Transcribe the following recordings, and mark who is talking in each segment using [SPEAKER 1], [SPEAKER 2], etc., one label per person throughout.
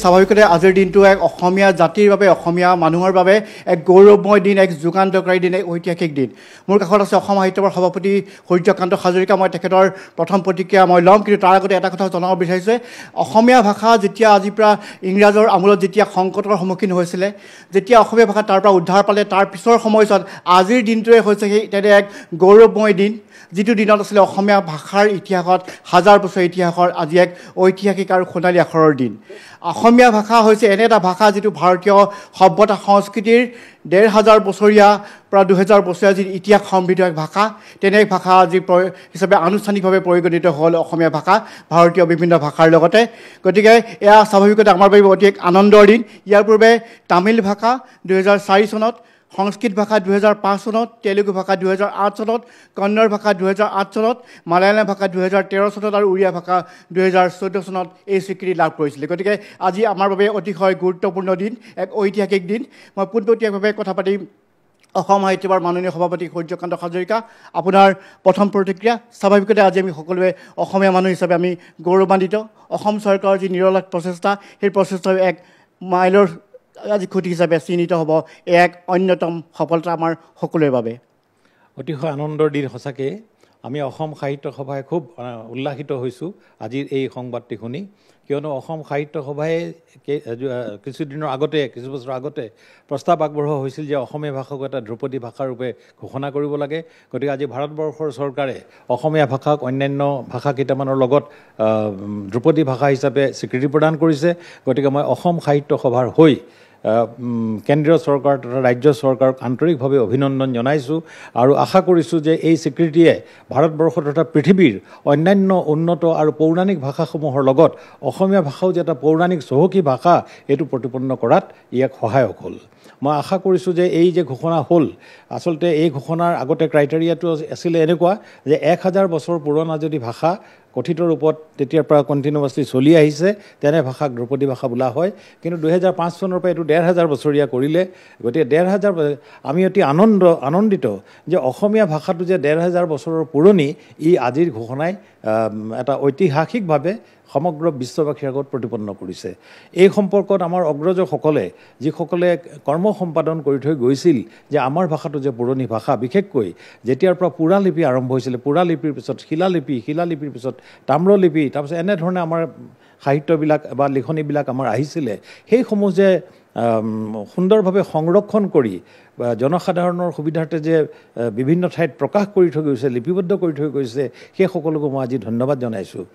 [SPEAKER 1] স্বাভাৱিকতে আজিৰ দিনটো এক অসমীয়া জাতিৰ বাবে অসমীয়া মানুহৰ বাবে এক গৌৰৱময় দিন, এক যুগান্তকাৰী দিন, এক ঐতিহাসিক দিন। মোৰ কাষত আছে অসম সাহিত্য সভাৰ সভাপতি সূৰ্যকান্ত হাজৰিকা। মই তেখেতৰ প্ৰথম প্ৰতিক্ৰিয়া মই ল'ম, কিন্তু তাৰ আগতে এটা কথা জনাব বিচাৰিছোঁ। অসমীয়া ভাষা যেতিয়া আজিৰ পৰা ইংৰাজৰ আমোলত যেতিয়া সংকটৰ সন্মুখীন হৈছিলে, যেতিয়া অসমীয়া ভাষা তাৰ পৰা উদ্ধাৰ পালে, তাৰ পিছৰ সময়ছোৱাত আজিৰ দিনটোৱে হৈছে সেই তেনে এক গৌৰৱময় দিন, যিটো দিনত আছিলে অসমীয়া ভাষাৰ ইতিহাসত হাজাৰ বছৰ ইতিহাসৰ আজি এক ঐতিহাসিক আৰু সোণালী আখৰৰ দিন। অসমীয়া ভাষা হৈছে এনে এটা ভাষা যিটো ভাৰতীয় সভ্যতা সংস্কৃতিৰ ১৫০০ বছৰীয়া পৰা ২০০০ বছৰীয়া যি ইতিহাস সমৃদ্ধ এক ভাষা, তেনে এক ভাষা আজি হিচাপে আনুষ্ঠানিকভাৱে পৰিগণিত হ'ল অসমীয়া ভাষা ভাৰতীয় বিভিন্ন ভাষাৰ লগতে। গতিকে এয়া স্বাভাৱিকতে আমাৰ বাবে অতি এক আনন্দৰ দিন। ইয়াৰ পূৰ্বে তামিল ভাষা ২০০৪ চনত, সংস্কৃত ভাষা ২০০৫ চনত, তেলেগু ভাষা ২০০৮ চনত, কন্নড় ভাষা ২০০৮ চনত, মালায়ালাম ভাষা ২০১৩ চনত আৰু উড়িয়া ভাষা ২০১৪ চনত এই স্বীকৃতি লাভ কৰিছিলে। গতিকে আজি আমাৰ বাবে অতিশয় গুৰুত্বপূৰ্ণ দিন, এক ঐতিহাসিক দিন। মই পোনপটীয়াভাৱে কথা পাতিম অসম সাহিত্য সভাৰ মাননীয় সভাপতি সূৰ্যকান্ত হাজৰিকা। আপোনাৰ প্ৰথম প্ৰতিক্ৰিয়া। স্বাভাৱিকতে আজি আমি সকলোৱে অসমীয়া মানুহ হিচাপে আমি গৌৰৱান্বিত। অসম চৰকাৰৰ যি নিৰলস প্ৰচেষ্টা, সেই প্ৰচেষ্টা এক মাইলৰ আজি খুঁটি হিচাপে চিহ্নিত হ'ব। এক অন্যতম সফলতা আমাৰ সকলোৰে বাবে।
[SPEAKER 2] অতিশয় আনন্দৰ দিন সঁচাকৈ। আমি অসম সাহিত্য সভাই খুব উল্লাসিত হৈছোঁ আজিৰ এই সংবাদটি শুনি, কিয়নো অসম সাহিত্য সভাই কিছুদিনৰ আগতে, কিছু বছৰ আগতে প্ৰস্তাৱ আগবঢ়োৱা হৈছিল যে অসমীয়া ভাষাক এটা ধ্ৰুপদী ভাষাৰূপে ঘোষণা কৰিব লাগে। গতিকে আজি ভাৰতবৰ্ষৰ চৰকাৰে অসমীয়া ভাষাক অন্যান্য ভাষা কেইটামানৰ লগত ধ্ৰুপদী ভাষা হিচাপে স্বীকৃতি প্ৰদান কৰিছে। গতিকে মই অসম সাহিত্য সভাৰ হৈ কেন্দ্ৰীয় চৰকাৰ তথা ৰাজ্য চৰকাৰক আন্তৰিকভাৱে অভিনন্দন জনাইছোঁ আৰু আশা কৰিছোঁ যে এই স্বীকৃতিয়ে ভাৰতবৰ্ষ তথা পৃথিৱীৰ অন্যান্য উন্নত আৰু পৌৰাণিক ভাষাসমূহৰ লগত অসমীয়া ভাষাও যে এটা পৌৰাণিক চহকী ভাষা, এইটো প্ৰতিপন্ন কৰাত ইয়াক সহায়ক হ'ল। মই আশা কৰিছোঁ যে এই যে ঘোষণা হ'ল, আচলতে এই ঘোষণাৰ আগতে ক্ৰাইটেৰিয়াটো আছিলে এনেকুৱা যে ১০০০ বছৰ পুৰণা যদি ভাষা কথিত ৰূপত তেতিয়াৰ পৰা কণ্টিনিউৱাছলি চলি আহিছে, তেনে ভাষাক ধ্ৰুপদী ভাষা বোলা হয়। কিন্তু ২০০৫ চনৰ পৰা এইটো ১৫০০ বছৰীয়া কৰিলে। গতিকে ১৫০০ আমি অতি আনন্দিত যে অসমীয়া ভাষাটো যে ১৫০০ বছৰৰ পুৰণি, ই আজিৰ ঘোষণাই এটা ঐতিহাসিকভাৱে সমগ্ৰ বিশ্ববাসীৰ আগত প্ৰতিপন্ন কৰিছে। এই সম্পৰ্কত আমাৰ অগ্ৰজসকলে, যিসকলে কৰ্ম সম্পাদন কৰি থৈ গৈছিল যে আমাৰ ভাষাটো যে পুৰণি ভাষা, বিশেষকৈ যেতিয়াৰ পৰা পুৰালিপি আৰম্ভ হৈছিলে, পুৰালিপিৰ পিছত শিলালিপি, শিলালিপিৰ পিছত তাম্ৰলিপি, তাৰপিছত এনেধৰণে আমাৰ সাহিত্যবিলাক বা লিখনিবিলাক আমাৰ আহিছিলে, সেইসমূহ যে সুন্দৰভাৱে সংৰক্ষণ কৰি জনসাধাৰণৰ সুবিধাৰ্থে যে বিভিন্ন ঠাইত প্ৰকাশ কৰি থৈ গৈছে, লিপিবদ্ধ কৰি থৈ গৈছে, সেই সকলোকে মই আজি ধন্যবাদ জনাইছোঁ।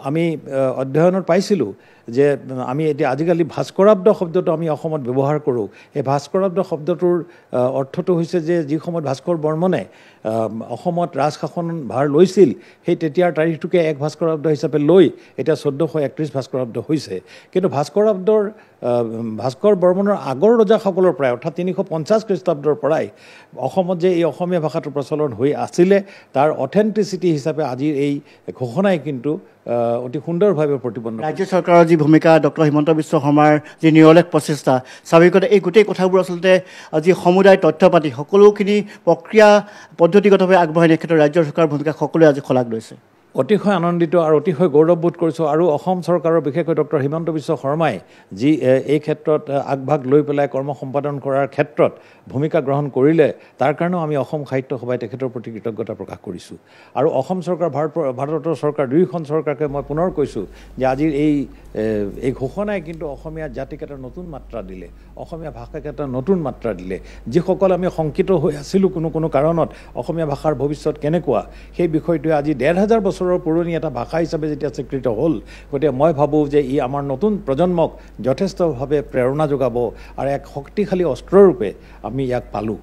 [SPEAKER 2] আমি অধ্যয়নত পাইছিলোঁ যে আমি এতিয়া আজিকালি ভাস্কৰাব্দ শব্দটো আমি অসমত ব্যৱহাৰ কৰোঁ। এই ভাস্কৰাব্দ শব্দটোৰ অৰ্থটো হৈছে যে যি সময়ত ভাস্কৰ বৰ্মনে অসমত ৰাজশাসন ভাৰ লৈছিল, সেই তেতিয়াৰ তাৰিখটোকে এক ভাস্কৰাব্দ হিচাপে লৈ এতিয়া ১৪৩১ ভাস্কৰাব্দ হৈছে। কিন্তু ভাস্কৰ বৰ্মনৰ আগৰ ৰজাসকলৰ পৰাই, অৰ্থাৎ ৩৫০ খ্ৰীষ্টাব্দৰ পৰাই অসমত যে এই অসমীয়া ভাষাটোৰ প্ৰচলন হৈ আছিলে, তাৰ অথেণ্টিচিটি হিচাপে আজিৰ এই ঘোষণাই কিন্তু অতি সুন্দৰভাৱে প্ৰতিপন্ন।
[SPEAKER 1] ৰাজ্য চৰকাৰৰ যি ভূমিকা, ডক্টৰ হিমন্ত বিশ্ব শৰ্মাৰ যি নিৰলেখ প্ৰচেষ্টা, স্বাভাৱিকতে এই গোটেই কথাবোৰ আচলতে আজি সমুদায় তথ্য পাতি সকলোখিনি প্ৰক্ৰিয়া পদ্ধতিগতভাৱে আগবঢ়াই নিয়াৰ ক্ষেত্ৰত ৰাজ্য চৰকাৰৰ ভূমিকা সকলোৱে আজি শলাগ লৈছে।
[SPEAKER 2] অতিশয় আনন্দিত আৰু অতিশয় গৌৰৱবোধ কৰিছোঁ। আৰু অসম চৰকাৰৰ বিশেষকৈ ডক্টৰ হিমন্ত বিশ্ব শৰ্মাই যি এই ক্ষেত্ৰত আগভাগ লৈ পেলাই কৰ্ম সম্পাদন কৰাৰ ক্ষেত্ৰত ভূমিকা গ্ৰহণ কৰিলে, তাৰ কাৰণেও আমি অসম সাহিত্য সভাই তেখেতৰ প্ৰতি কৃতজ্ঞতা প্ৰকাশ কৰিছোঁ। আৰু অসম চৰকাৰ, ভাৰতৰ চৰকাৰ, দুয়োখন চৰকাৰকে মই পুনৰ কৈছোঁ যে আজিৰ এই ঘোষণাই কিন্তু অসমীয়া জাতিক এটা নতুন মাত্ৰা দিলে, অসমীয়া ভাষাক এটা নতুন মাত্ৰা দিলে। যিসকল আমি শংকিত হৈ আছিলোঁ কোনো কাৰণত অসমীয়া ভাষাৰ ভৱিষ্যত কেনেকুৱা, সেই বিষয়টোৱে আজি ১৫০০ বছৰৰ পুৰণি এটা ভাষা হিচাপে যেতিয়া স্বীকৃত হ'ল, গতিকে মই ভাবোঁ যে ই আমাৰ নতুন প্ৰজন্মক যথেষ্টভাৱে প্ৰেৰণা যোগাব আৰু এক শক্তিশালী অস্ত্ৰৰূপে আমি ইয়াক পালোঁ।